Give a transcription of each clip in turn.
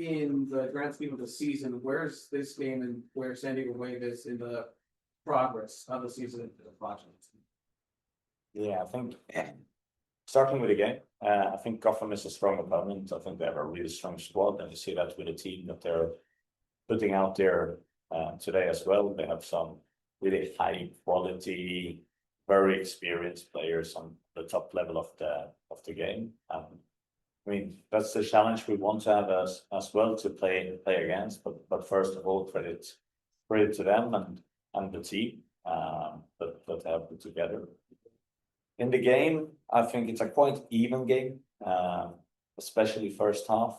in the grand scheme of the season, where's this game and where SanDiego Wave is in the progress of the season into the project? Yeah, I think starting with the game, I think Gotham is a strong opponent. I think they have a really strong squad, and you see that with the team that they're putting out there today as well. They have some really high quality, very experienced players on the top level of the game. I mean, that's the challenge we want to have as well to play against. But first of all, credit to them and the team that have put together. In the game, I think it's a quite even game, especially first half.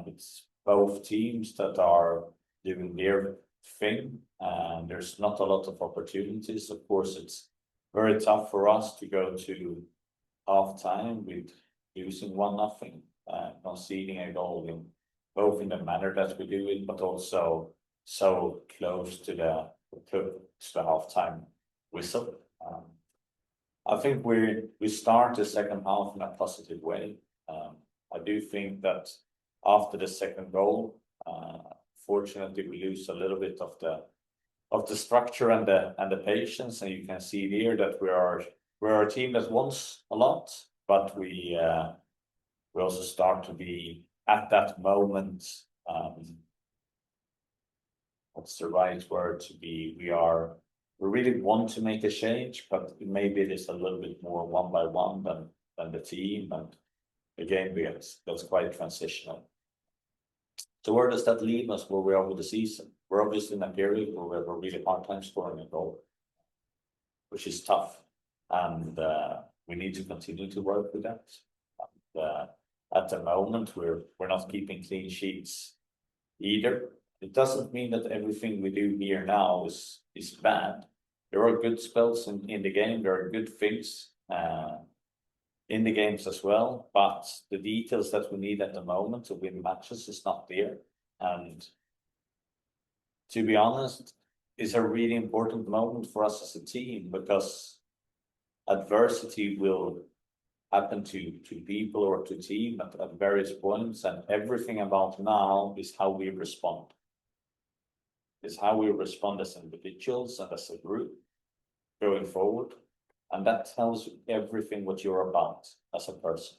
It's both teams that are doing their thing, and there's not a lot of opportunities. Of course, it's very tough for us to go to half time with losing 1-0, conceding a goal in both in the manner that we do it, but also so close to the half time whistle. I think we start the second half in a positive way. I do think that after the second goal, fortunately we lose a little bit of the structure and the patience, and you can see here that we're a team that wants a lot, but we also start to be at that moment. What's the right word to be? We really want to make a change, but maybe it is a little bit more one by one than the team, and the game that's quite transitional. So where does that leave us where we are with the season? We're obviously in a period where we have a really hard time scoring a goal, which is tough, and we need to continue to work with that. At the moment, we're not keeping clean sheets either. It doesn't mean that everything we do here now is bad. There are good spells in the game. There are good things in the games as well, but the details that we need at the moment to win matches is not there. And to be honest, it's a really important moment for us as a team, because adversity will happen to people or to team at various points, and everything about now is how we respond. Is how we respond as individuals and as a group going forward. And that tells you everything what you're about as a person.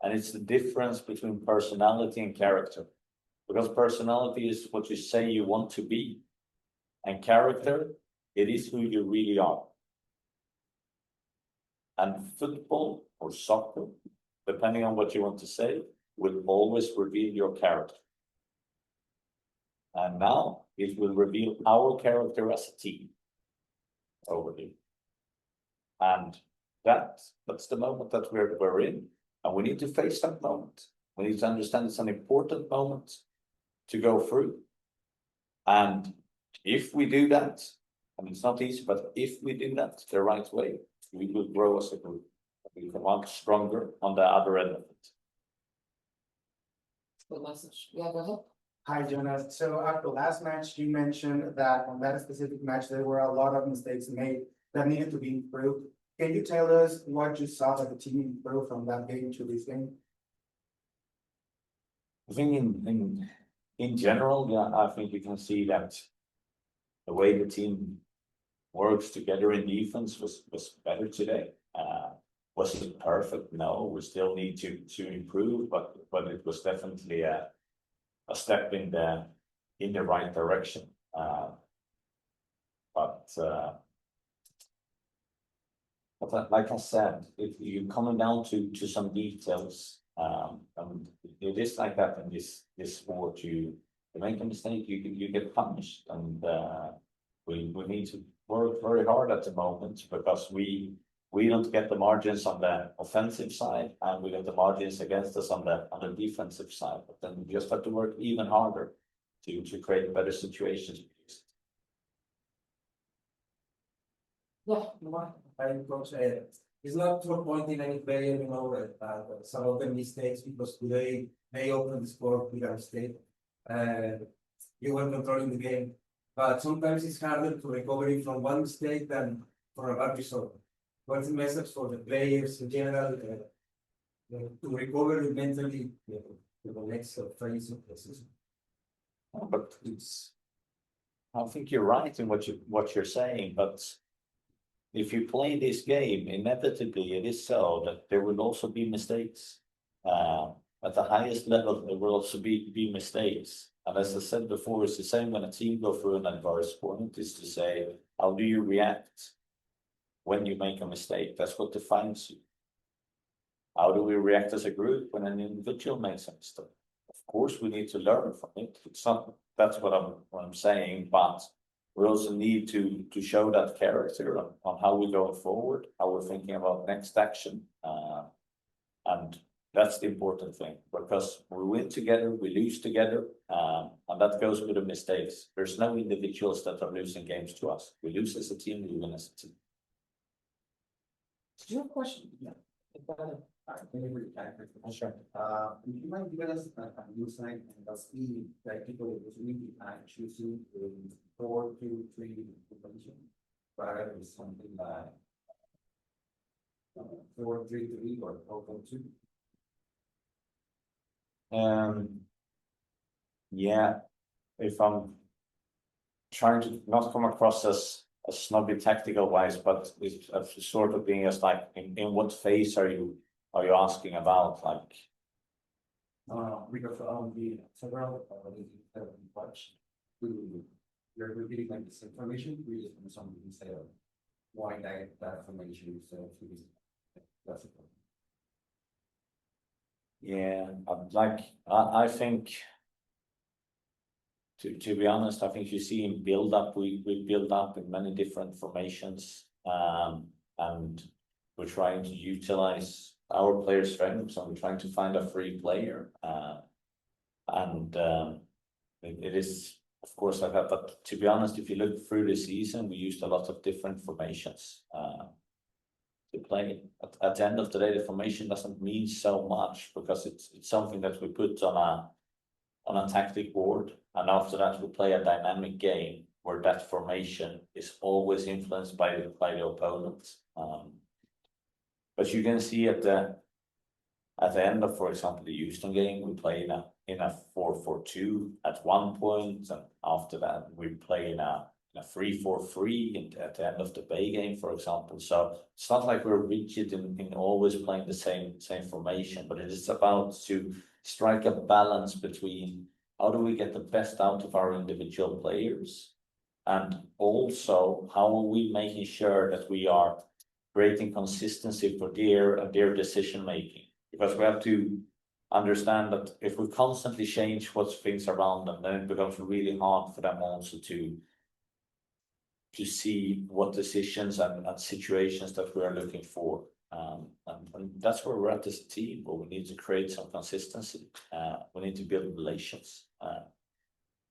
And it's the difference between personality and character. Because personality is what you say you want to be. And character, it is who you really are. And football or soccer, depending on what you want to say, will always reveal your character. And now it will reveal our character as a team over here. And that's the moment that we're in. And we need to face that moment. We need to understand it's an important moment to go through. And if we do that, and it's not easy, but if we do that the right way, we will grow as a group. We come out stronger on the other end of it. Good message. Yeah, go ahead. Hi, Jonas. So after last match, you mentioned that on that specific match, there were a lot of mistakes made that needed to be improved. Can you tell us what you saw that the team improved from that game to this game? I think in general, yeah, I think you can see that the way the team works together in defense was better today. Was it perfect? No, we still need to improve, but it was definitely a step in the right direction. But like I said, if you're coming down to some details, and it is like that in this sport. You make a mistake, you get punished, and we need to work very hard at the moment, because we don't get the margins on the offensive side, and we get the margins against us on the defensive side. But then we just have to work even harder to create better situations. Yeah, Coach, it's not to pointing any player, some of the mistakes, because today they opened the score with a mistake. You were controlling the game, but sometimes it's harder to recover from one mistake than for a bad result. What's the message for the players in general to recover mentally to the next phase of the season. But I think you're right in what you're saying, but if you play this game, inevitably it is so that there will also be mistakes. At the highest level, there will also be mistakes. And as I said before, it's the same when a team go through an adverse point, is to say, how do you react when you make a mistake? That's what defines you. How do we react as a group when an individual makes a mistake? Of course, we need to learn from it. It's not, that's what I'm saying, but we also need to show that character on how we're going forward, how we're thinking about next action. And that's the important thing, because we win together, we lose together, and that goes with the mistakes. There's no individuals that are losing games to us. We lose as a team, we win as a team. Do you have a question? Yeah. Sure. Would you mind giving us a new sign and the speed that people was really choosing 4-2-3 position rather than something like 4-3-3 or 4-4-2? Yeah, if I'm trying to not come across as snobby tactical wise, but it's sort of being as like, in what phase are you asking about? Like, Because the several parts, you're repeating like this information, we just want something instead of why that information is that's it. yeah, I think, to be honest, I think you see in build up, we build up in many different formations, and we're trying to utilize our player strengths, and we're trying to find a free player, and it is of course like that. But to be honest, if you look through the season, we used a lot of different formations to play. At the end of the day, the formation doesn't mean so much, because it's something that we put on a tactic board, and after that we play a dynamic game where that formation is always influenced by the opponent. But you can see at the end of, for example, the Houston game, we play in a 4-4-2 at one point, and after that we play in a 3-4-3 and at the end of the Bay game, for example. So it's not like we're rigid in always playing the same formation, but it is about to strike a balance between how do we get the best out of our individual players, and also how are we making sure that we are creating consistency for their decision making. Because we have to understand that if we constantly change what's things around them, then it becomes really hard for them also to see what decisions and situations that we are looking for. And that's where we're at as a team, where we need to create some consistency. We need to build relations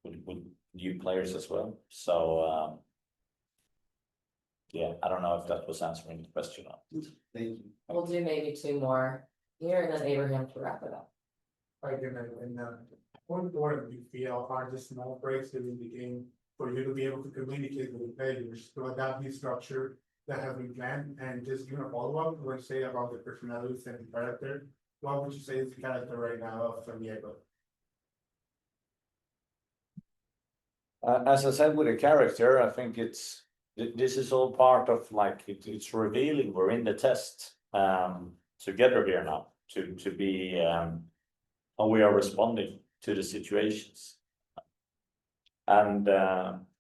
with new players as well. So yeah, I don't know if that was answering the question or not. Thank you. We'll do maybe 2 more here and then Abraham to wrap it up. Right, and what important do you feel are the small breaks within the game for you to be able to communicate with the players to adapt the structure that have been planned, and just give a follow-up when say about the personalities and the character? What would you say is the character right now of SanDiego? As I said, with the character, I think this is all part of like it's revealing we're in the test together here now to be how we are responding to the situations. And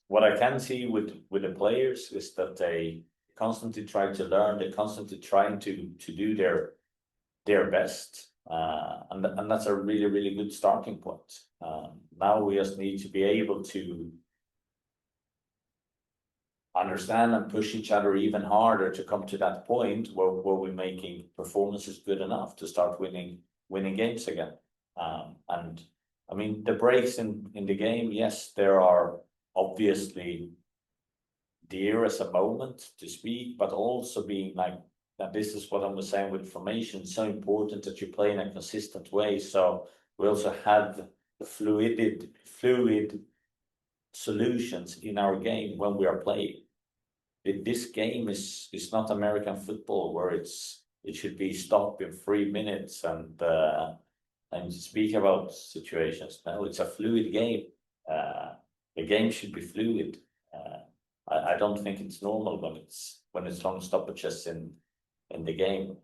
what I can see with the players is that they constantly try to learn, they're constantly trying to do their best, and that's a really good starting point. Now we just need to be able to understand and push each other even harder to come to that point where we're making performances good enough to start winning games again. And I mean, the breaks in the game, yes, there are obviously dear as a moment to speak, but also being like, that this is what I was saying with formation, so important that you play in a consistent way. So we also have fluid solutions in our game when we are playing. This game is not American football where it should be stopped in 3 minutes and And you speak about situations, now it's a fluid game. The game should be fluid. I don't think it's normal when it's long stoppages in the game.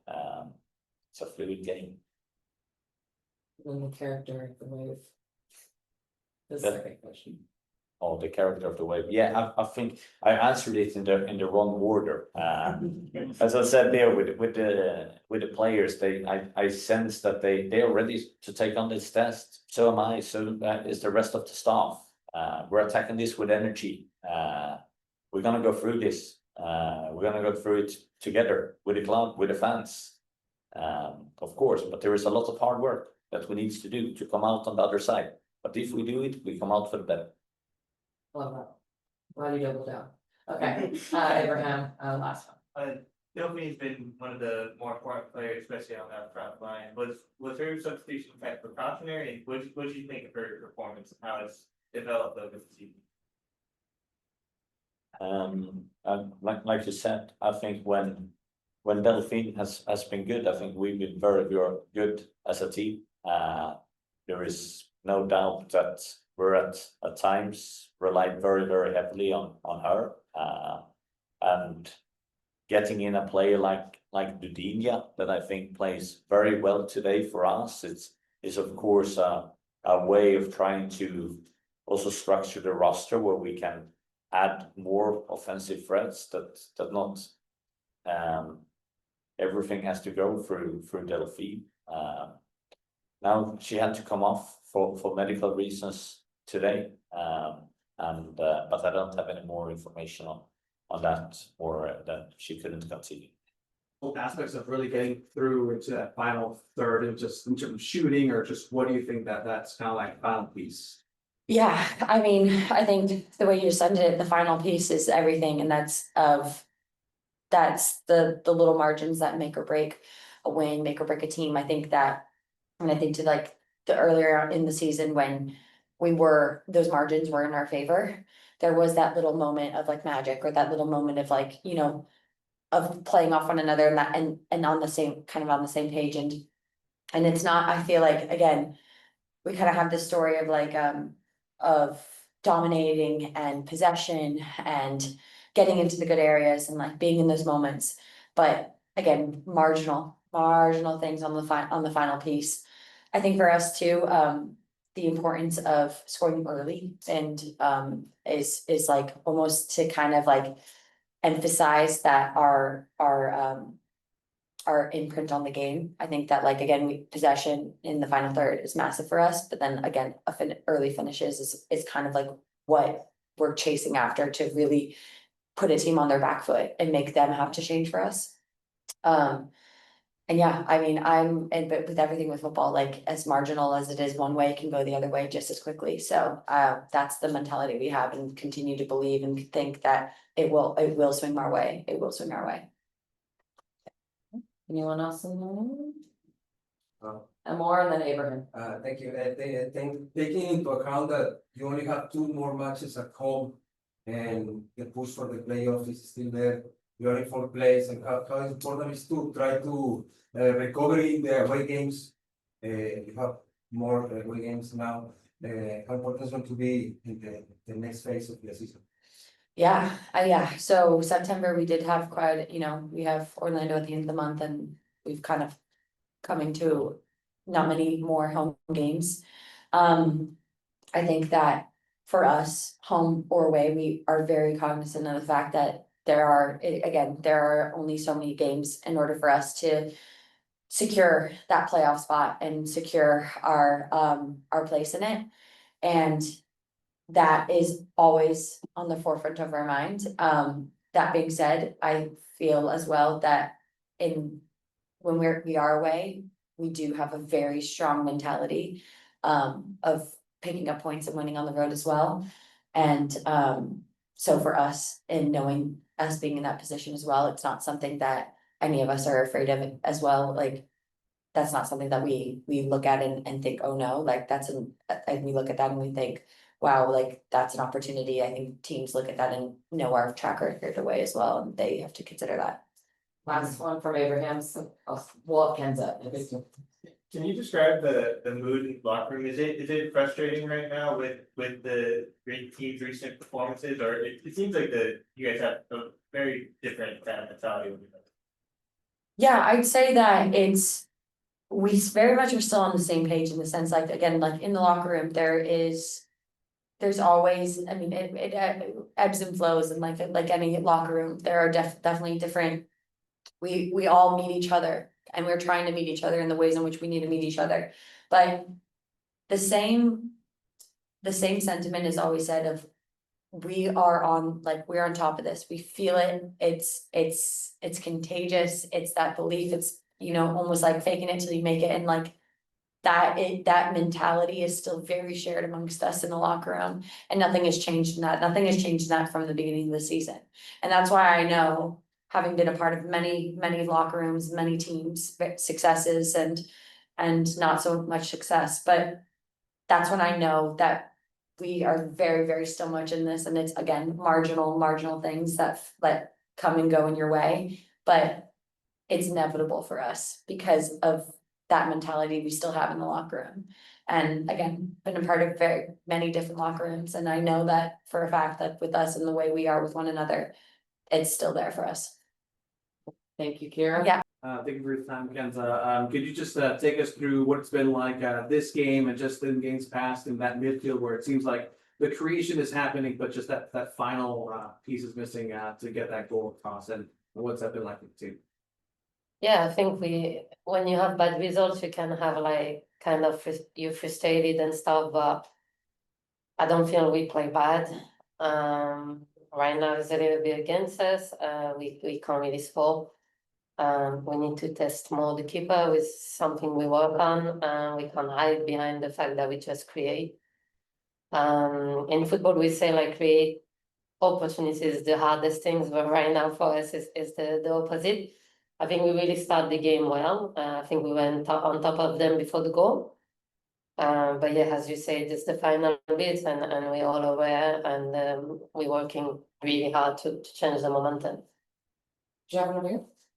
It's a fluid game. And the character of the wave. This is Yeah. a great question. Or the character of the wave. Yeah, I think I answered it in the wrong order. As I said there with the players, I sense that they're ready to take on this test. So am I. So is the rest of the staff. We're attacking this with energy. We're gonna go through this. We're gonna go through it together with the club, with the fans. Of course, but there is a lot of hard work that we need to do to come out on the other side. But if we do it, we come out for the better. Love that. Why do you double down? Okay, Abraham, last one. Delphine's been one of the more important players, especially on that front line. Was her substitution effect precautionary? What do you think of her performance and how it's developed over the season? Like you said, I think when Delphine has been good, I think we've been very good as a team. There is no doubt that we're at times relied very heavily on her. And getting in a player like Dudinia that I think plays very well today for us, is of course a way of trying to also structure the roster where we can add more offensive threats that not everything has to go through Delphine. Now she had to come off for medical reasons today, but I don't have any more information on that, or that she couldn't continue. Aspects of really getting through into that final third, and just in terms of shooting, or just what do you think that's kind of like final piece? Yeah, I mean, I think the way you said it, the final piece is everything, and that's the little margins that make or break a win, make or break a team. I think that, and I think to like the earlier in the season when those margins were in our favor, there was that little moment of like magic, or that little moment of like, of playing off one another, and that and on the same page, and it's not, I feel like, again, we kind of have this story of like of dominating and possession and getting into the good areas and like being in those moments, but again, marginal things on the final piece. I think for us too, the importance of scoring early and is like almost to kind of like emphasize that our imprint on the game. I think that, like, again, possession in the final third is massive for us, but then again, early finishes is kind of like what we're chasing after to really put a team on their back foot and make them have to change for us. And yeah, I mean, but with everything with football, like as marginal as it is one way, it can go the other way just as quickly. So that's the mentality we have, and continue to believe and think that it will swing our way. It will swing our way. Anyone else in the room? Uh, And more, and then Abraham. Thank you. I think taking into account that you only have 2 more matches at home, and the push for the playoffs is still there. You are in 4th place, and how important is to try to recover in the away games. You have more away games now. How important is going to be in the next phase of the season? Yeah, so September, we did have quite, we have Orlando at the end of the month, and we've kind of coming to not many more home games. I think that for us, home or away, we are very cognizant of the fact that there are only so many games in order for us to secure that playoff spot and secure our place in it. And that is always on the forefront of our mind. That being said, I feel as well that when we are away, we do have a very strong mentality of picking up points and winning on the road as well. And so for us, and knowing us being in that position as well, it's not something that any of us are afraid of as well. Like, that's not something that we look at and think, oh no, like and we look at that and we think, wow, like that's an opportunity. I think teams look at that and know our track record away as well, and they have to consider that. Last one from Abraham, so Kenza. Can you describe the mood in the locker room? Is it frustrating right now with the great team's recent performances, or it seems like you guys have a very different kind of mentality with it. Yeah, I'd say that we very much are still on the same page in the sense, like, again, like in the locker room, there's always, I mean, it ebbs and flows, and like any locker room, there are definitely different. We all meet each other, and we're trying to meet each other in the ways in which we need to meet each other, but the same sentiment is always said of, we're on top of this, we feel it, it's contagious, it's that belief, it's, almost like faking it till you make it, and like that mentality is still very shared amongst us in the locker room, and nothing has changed in that from the beginning of the season. And that's why I know, having been a part of many locker rooms, many teams, successes and not so much success, but that's when I know that we are very, very still much in this, and it's, again, marginal things that come and go in your way, but it's inevitable for us because of that mentality we still have in the locker room. And again, been a part of very many different locker rooms, and I know that for a fact that with us and the way we are with one another, it's still there for us. Thank you, Kyra. Yeah. Thank you for your time, Kenza. Could you just take us through what it's been like this game and just in games past in that midfield where it seems like the creation is happening, but just that final piece is missing to get that goal across, and what's that been like with the team? Yeah, I think when you have bad results, you can have like kind of you're frustrated and stuff, but I don't feel we play bad. Right now it's a little bit against us. We can't really score. We need to test more the keeper with something we work on. We can't hide behind the fact that we just create. In football, we say like create opportunities, the hardest things, but right now for us is the opposite. I think we really start the game well. I think we went on top of them before the goal. But yeah, as you say, it's the final bit, and we're all aware, and we're working really hard to change the momentum.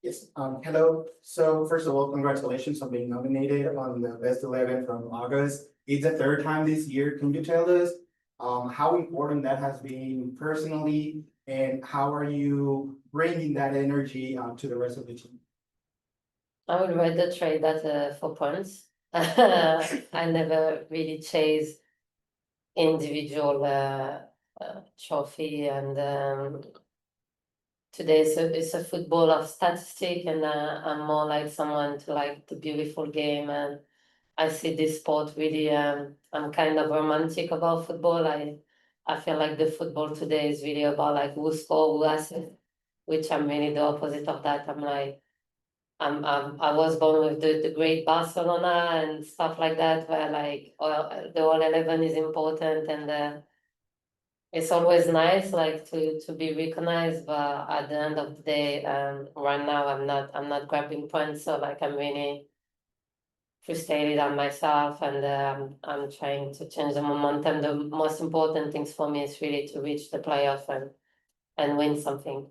Yes, hello. So first of all, congratulations on being nominated on the best 11 from August. It's the third time this year. Can you tell us how important that has been personally, and how are you bringing that energy to the rest of the team? I would rather trade that for points. I never really chase individual trophy, and today it's a football of statistic, and I'm more like someone to like the beautiful game, and I see this sport really. I'm kind of romantic about football. I feel like the football today is really about like who score, who assist, which I'm really the opposite of that. I'm like, I was born with the great Barcelona and stuff like that, where like the all 11 is important, and it's always nice like to be recognized, but at the end of the day, right now I'm not grabbing points, so like I'm really frustrated on myself, and I'm trying to change the momentum. The most important things for me is really to reach the playoff and win something.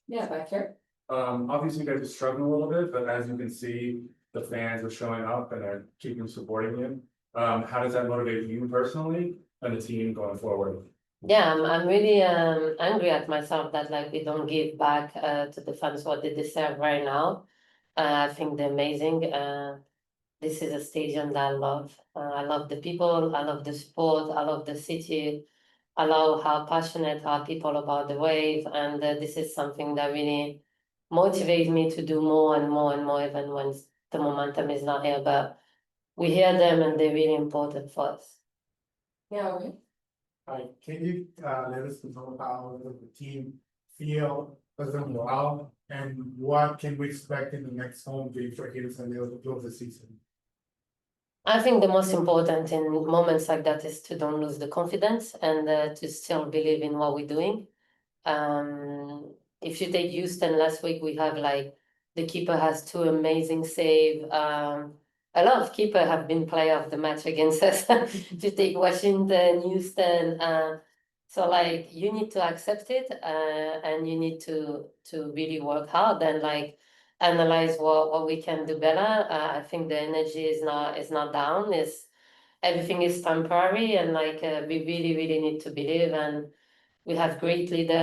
Yeah, back here. Obviously you guys are struggling a little bit, but as you can see, the fans are showing up and are keeping supporting you. How does that motivate you personally and the team going forward? Yeah, I'm really angry at myself that like we don't give back to the fans what they deserve right now. I think they're amazing. This is a stadium that I love. I love the people, I love the sport, I love the city. I love how passionate are people about the wave, and this is something that really motivates me to do more and more and more, even when the momentum is not here. But we hear them, and they're really important for us. Yeah, okay. Hi, can you let us know how the team feel as a morale, and what can we expect in the next home game for here in SanDiego to close the season? I think the most important in moments like that is to don't lose the confidence, and to still believe in what we're doing. If you take Houston last week, we have like the keeper has 2 amazing save. A lot of keepers have been player of the match against us. If you take Washington, Houston, so like you need to accept it, and you need to really work hard, and like analyze what we can do better. I think the energy is not down, everything is temporary, and like we really need to believe, and we have great leader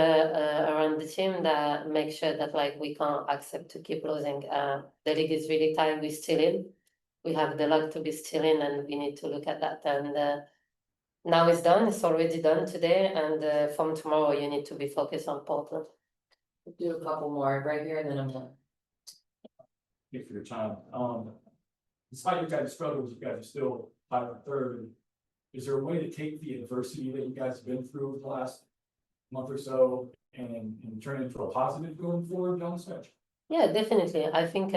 around the team that make sure that like we can't accept to keep losing. The league is really tight, we're still in. We have the luck to be still in, and we need to look at that. And now it's done, it's already done today, and from tomorrow you need to be focused on Portland. Do a couple more right here, and then I'm done. Thank you for your time. Despite you guys' struggles, you guys are still 5 and 3rd. Is there a way to take the adversity that you guys have been through over the last month or so and turn it into a positive going forward down the stretch? Yeah, definitely. I think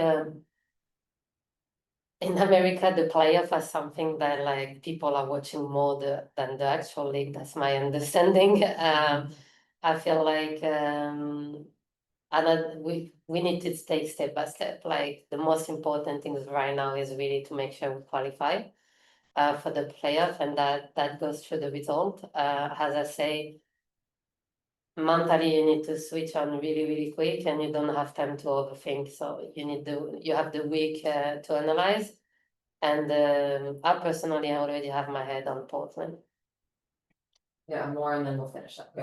in America, the playoff is something that like people are watching more than the actual league. That's my understanding. I feel like we need to take step by step. Like the most important things right now is really to make sure we qualify for the playoff, and that goes through the result. As I say, mentally you need to switch on really quick, and you don't have time to overthink. So you have the week to analyze, and I personally already have my head on Portland. Yeah, more, and then we'll finish up.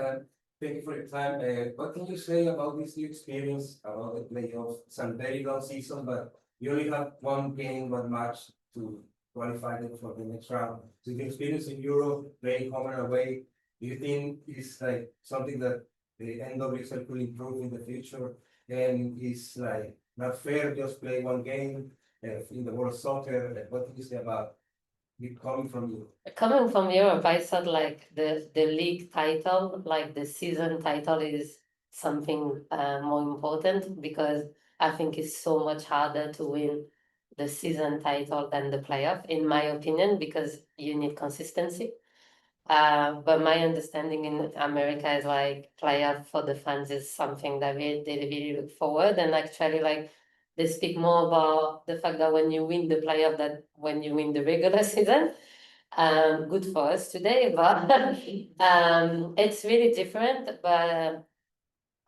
Thank you for your time. What can you say about this new experience about the playoffs? It's a very long season, but you only have one game, one match to qualify them for the next round. So the experience in Europe, playing home and away, do you think is like something that the NWSL could improve in the future? And is like not fair just play one game in the world of soccer? Like, what do you say about it coming from you? Coming from Europe, I thought like the league title, like the season title, is something more important, because I think it's so much harder to win the season title than the playoff, in my opinion, because you need consistency. But my understanding in America is like playoff for the fans is something that they really look forward, and actually like they speak more about the fact that when you win the playoff than when you win the regular season. Good for us today, but it's really different. But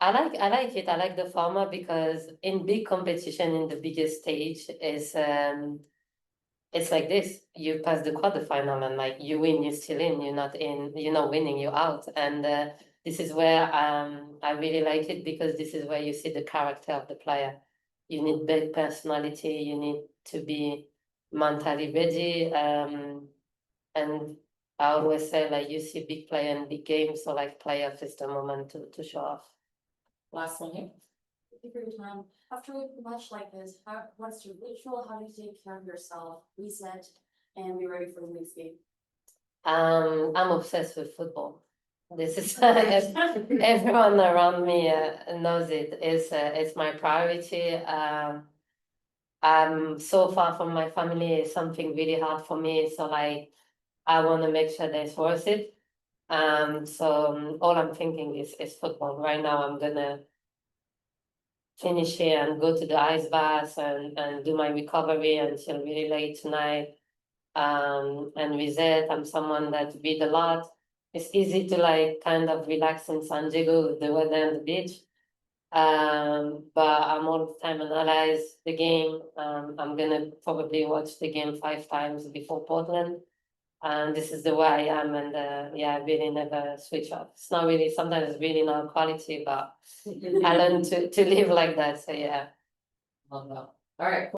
I like it. I like the format, because in big competition, in the biggest stage, is it's like this: you pass the quarterfinal, and like you win, you're still in. You're not in. You're not winning. You're out. And this is where I really like it, because this is where you see the character of the player. You need big personality. You need to be mentally ready. And I always say, like, you see big player in big games, so like playoff is the moment to show off. Last one here. Thank you for your time. After a match like this, what's your ritual? How do you take care of yourself, reset, and be ready for the next game? I'm obsessed with football. This is everyone around me knows it. It's my priority. I'm so far from my family. It's something really hard for me. So like, I want to make sure that it's worth it. So all I'm thinking is football. Right now, I'm gonna finish here and go to the ice bath and do my recovery until really late tonight. And reset. I'm someone that read a lot. It's easy to like kind of relax in SanDiego with the weather and the beach. But I'm all the time analyze the game. I'm gonna probably watch the game 5 times before Portland. And this is the way I am, and yeah, I really never switch off. It's not really, sometimes it's really not quality, but I learned to live like that, so yeah. Love that. All right.